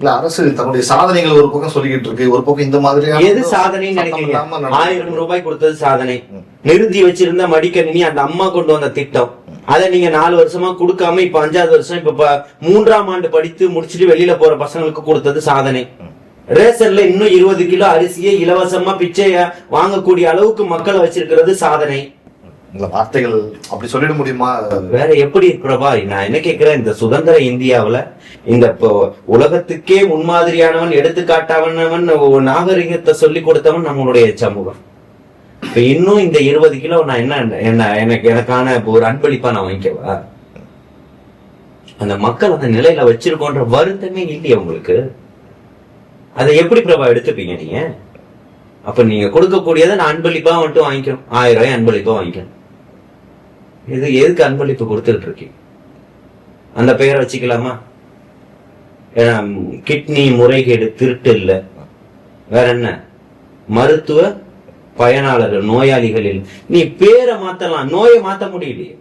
இல்ல அரசு தன்னுடைய சாதனைகள் ஒரு பக்கம் சொல்லிக்கிட்டு இருக்கு, ஒரு பக்கம் இந்த மாதிரியான எது சாதனைன்னு நினைக்கிறீங்க? 1000 ரூபாய் கொடுத்தது சாதனை. நிறுத்தி வச்சிருந்த மடிக்கணினி அந்த அம்மா கொண்டு வந்த திட்டம், அதை நீங்க 4 வருஷமா கொடுக்காம இப்ப 5வது வருஷம் இப்ப 3ஆம் ஆண்டு படித்து முடிச்சுட்டு வெளியில போற பசங்களுக்கு கொடுத்தது சாதனை. ரேஷன்ல இன்னும் 20 கிலோ அரிசியை இலவசமா பிச்சைய வாங்கக்கூடிய அளவுக்கு மக்களை வச்சிருக்கிறது சாதனை. இந்த வார்த்தைகள் அப்படி சொல்லிட முடியுமா? வேற எப்படி பிரபா? நான் என்ன கேட்கிறேன், இந்த சுதந்திர இந்தியாவுல இந்த உலகத்துக்கே முன்மாதிரியானவன், எடுத்துக்காட்டவனவன், நாகரிகத்தை சொல்லி கொடுத்தவன் நம்மளுடைய சமூகம். இப்ப இன்னும் இந்த 20 கிலோ நான் என்ன எனக்கான ஒரு அன்பளிப்பா நான் வாங்கிக்கவா? அந்த மக்கள் அந்த நிலையில வச்சிருக்கோன்ற வருத்தமே இல்லையா உங்களுக்கு? அதை எப்படி பிரபா எடுத்துப்பீங்க நீங்க? அப்ப நீங்க கொடுக்கக்கூடியதை நான் அன்பளிப்பா மட்டும் வாங்கிக்கணும், 1000 ரூபாய் அன்பளிப்பா வாங்கிக்கணும். இது எதுக்கு அன்பளிப்பு கொடுத்துட்டு இருக்கீங்க? அந்த பெயரை வச்சுக்கலாமா? கிட்னி முறைகேடு திருட்டு இல்ல, வேற என்ன? மருத்துவ பயனாளர்கள், நோயாளிகளில் நீ பேரை மாத்தலாம், நோயை மாத்த முடியலையே.